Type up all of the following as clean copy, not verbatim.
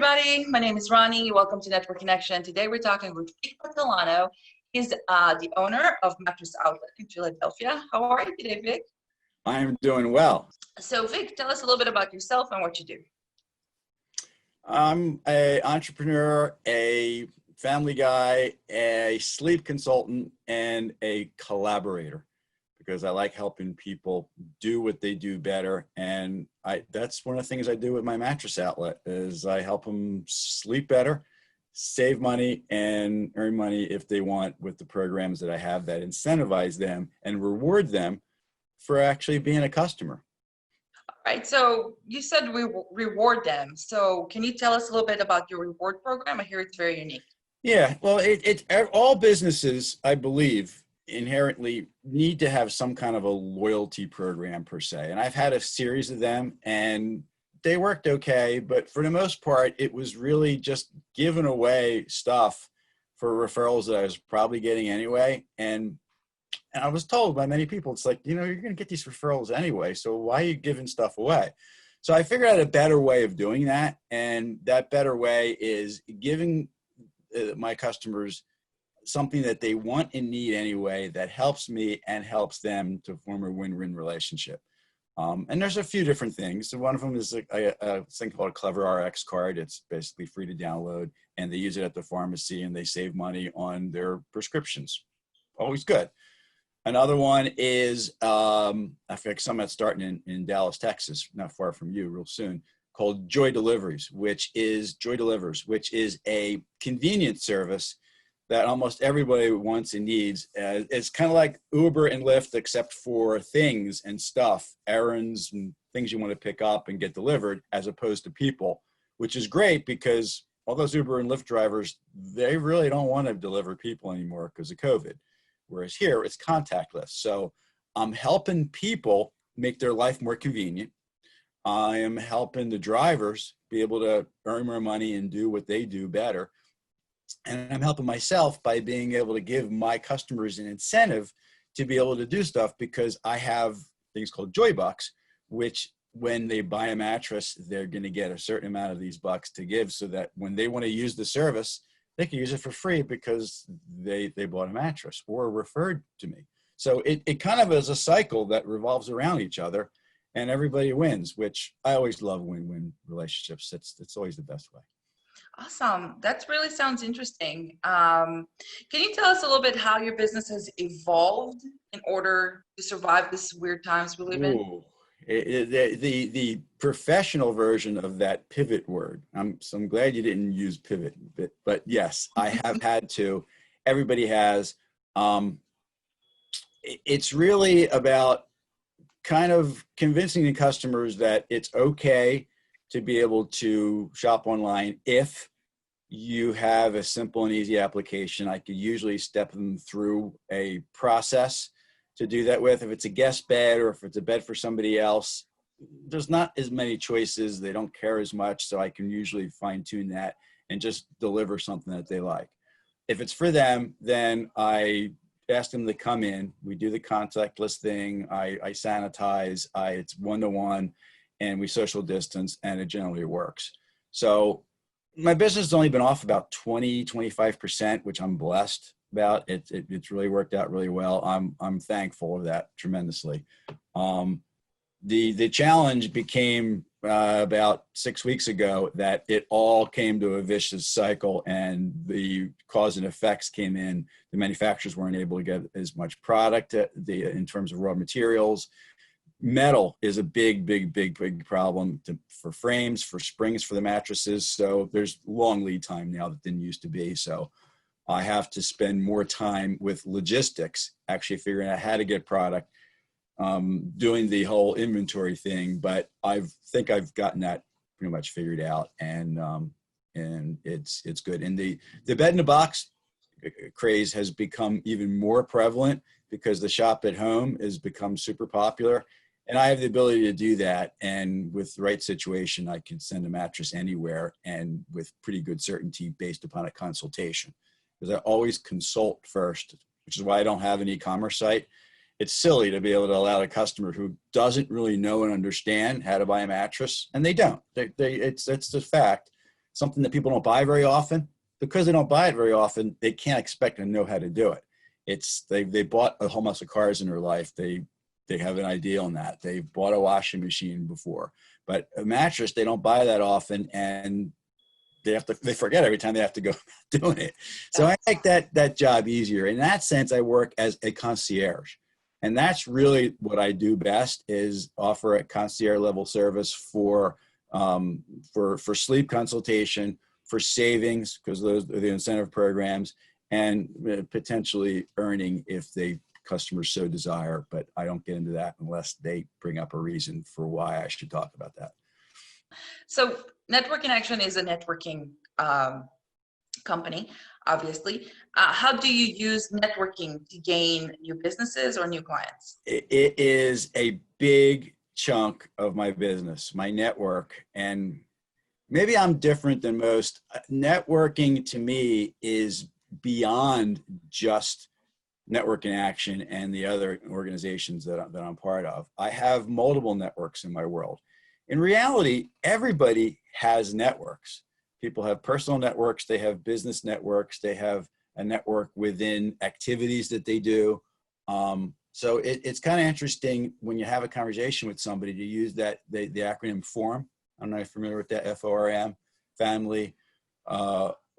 everybody. My name is Ronnie. Welcome to Network Connection. Today we're talking with Vic Patalano. He's the owner of Mattress Outlet in Philadelphia. How are you today, Vic? I'm doing well. So, Vic, tell us a little bit about yourself and what you do. I'm an entrepreneur, a family guy, a sleep consultant, and a collaborator because I like helping people do what they do better. And that's one of the things I do with my mattress outlet is I help them sleep better, save money, and earn money if they want with the programs that I have that incentivize them and reward them for actually being a customer. All right. So you said we reward them. So can you tell us a little bit about your reward program? I hear it's very unique. Yeah, well, all businesses, I believe, inherently need to have some kind of a loyalty program per se. And I've had a series of them and they worked okay, but for the most part, it was really just giving away stuff for referrals that I was probably getting anyway. And I was told by many people, it's like, you're going to get these referrals anyway, so why are you giving stuff away? So I figured out a better way of doing that. And that better way is giving my customers something that they want and need anyway that helps me and helps them to form a win-win relationship. And there's a few different things. So one of them is a thing called a Clever RX card. It's basically free to download, and they use it at the pharmacy and they save money on their prescriptions. Always good. Another one is, I think some that's starting in Dallas, Texas, not far from you, real soon, called Joy Delivers, which is a convenience service that almost everybody wants and needs. It's kind of like Uber and Lyft, except for things and stuff, errands and things you want to pick up and get delivered, as opposed to people, which is great because all those Uber and Lyft drivers, they really don't want to deliver people anymore because of COVID. Whereas here, it's contactless. So I'm helping people make their life more convenient. I am helping the drivers be able to earn more money and do what they do better. And I'm helping myself by being able to give my customers an incentive to be able to do stuff because I have things called Joy Bucks, which when they buy a mattress, they're going to get a certain amount of these bucks to give so that when they want to use the service, they can use it for free because they bought a mattress or referred to me. So it kind of is a cycle that revolves around each other and everybody wins, which I always love win-win relationships. It's always the best way. Awesome. That really sounds interesting. Can you tell us a little bit how your business has evolved in order to survive this weird times we live in? The professional version of that pivot word. So I'm glad you didn't use pivot, but yes, I have had to. Everybody has. It's really about kind of convincing the customers that it's okay to be able to shop online if you have a simple and easy application. I could usually step them through a process to do that with. If it's a guest bed or if it's a bed for somebody else, there's not as many choices. They don't care as much, so I can usually fine tune that and just deliver something that they like. If it's for them, then I ask them to come in. We do the contactless thing. I sanitize. It's one-to-one. And we social distance, and it generally works. So my business has only been off about 25%, which I'm blessed about. It's really worked out really well. I'm thankful of that tremendously. The challenge became about 6 weeks ago that it all came to a vicious cycle, and the cause and effects came in. The manufacturers weren't able to get as much product in terms of raw materials. Metal is a big problem for frames, for springs, for the mattresses. So there's long lead time now that didn't used to be. So I have to spend more time with logistics, actually figuring out how to get product, doing the whole inventory thing. But I think I've gotten that pretty much figured out, and it's good. And the bed in a box craze has become even more prevalent because the shop at home has become super popular. And I have the ability to do that. And with the right situation, I can send a mattress anywhere and with pretty good certainty based upon a consultation. Because I always consult first, which is why I don't have an e-commerce site. It's silly to be able to allow a customer who doesn't really know and understand how to buy a mattress, and they don't. It's the fact something that people don't buy very often. Because they don't buy it very often, they can't expect to know how to do it. They bought a whole bunch of cars in their life. They have an idea on that. They bought a washing machine before, but a mattress, they don't buy that often, and they forget every time they have to go doing it. So I make that job easier. In that sense, I work as a concierge. And that's really what I do best, is offer a concierge level service for sleep consultation, for savings, because those are the incentive programs, and potentially earning if customers so desire. But I don't get into that unless they bring up a reason for why I should talk about that. So Network in Action is a networking company, obviously. How do you use networking to gain new businesses or new clients? It is a big chunk of my business, my network. And maybe I'm different than most. Networking to me is beyond just Network in Action and the other organizations that I'm part of. I have multiple networks in my world. In reality, everybody has networks. People have personal networks, they have business networks, they have a network within activities that they do. So it's kind of interesting when you have a conversation with somebody to use the acronym FORM. I'm not familiar with that, FORM, family,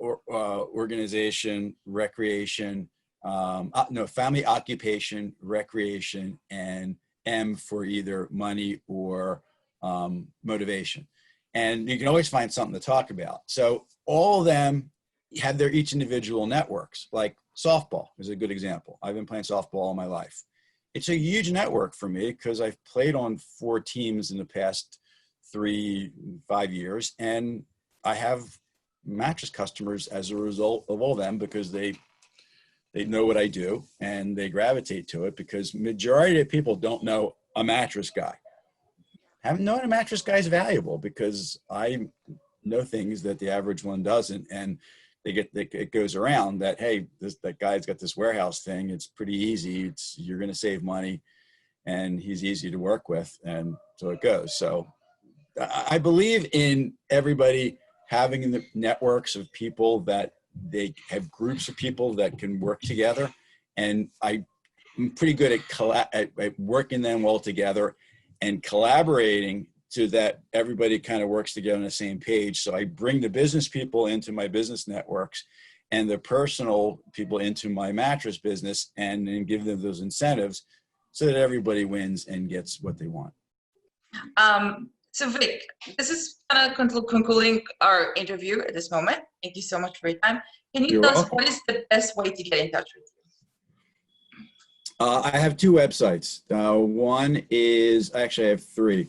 organization, recreation, family, occupation, recreation, and M for either money or motivation. And you can always find something to talk about. So all of them have their each individual networks. Like softball is a good example. I've been playing softball all my life. It's a huge network for me because I've played on 4 teams in the past 3-5 years, and I have Mattress customers as a result of all them, because they know what I do and they gravitate to it, because majority of people don't know a mattress guy. Haven't known a mattress guy is valuable, because I know things that the average one doesn't, and it goes around that, hey, that guy's got this warehouse thing. It's pretty easy. You're going to save money, and he's easy to work with, and so it goes. So I believe in everybody having the networks of people that they have groups of people that can work together, and I'm pretty good at working them all together and collaborating so that everybody kind of works together on the same page. So I bring the business people into my business networks and the personal people into my mattress business, and then give them those incentives so that everybody wins and gets what they want. So Vic, this is kind of concluding our interview at this moment. Thank you so much for your time. Can you tell us what is the best way to get in touch with you? I have 2 websites. One is, actually I have 3.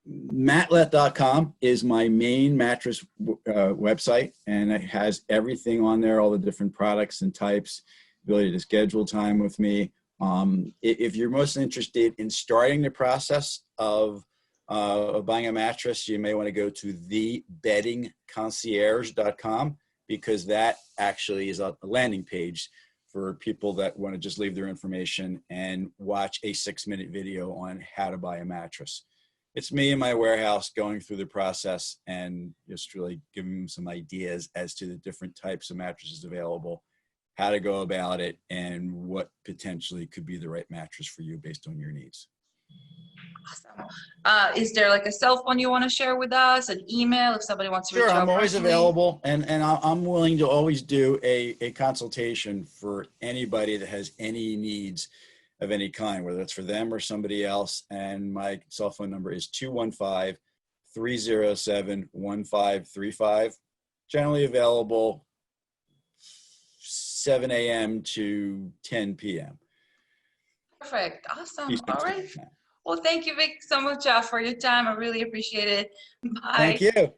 Matlet.com is my main mattress website, and it has everything on there, all the different products and types, ability to schedule time with me. If you're most interested in starting the process of buying a mattress, you may want to go to thebeddingconcierge.com, because that actually is a landing page for people that want to just leave their information and watch a 6-minute video on how to buy a mattress. It's me in my warehouse going through the process and just really giving them some ideas as to the different types of mattresses available, how to go about it, and what potentially could be the right mattress for you based on your needs. Awesome. Is there like a cell phone you want to share with us, an email if somebody wants to reach out? Sure, I'm always personally? available, and I'm willing to always do a consultation for anybody that has any needs of any kind, whether it's for them or somebody else. And my cell phone number is 215-307-1535. Generally available 7 a.m. to 10 p.m. Perfect. Awesome. All right. Well, thank you, Vic, so much for your time. I really appreciate it. Bye. Thank you.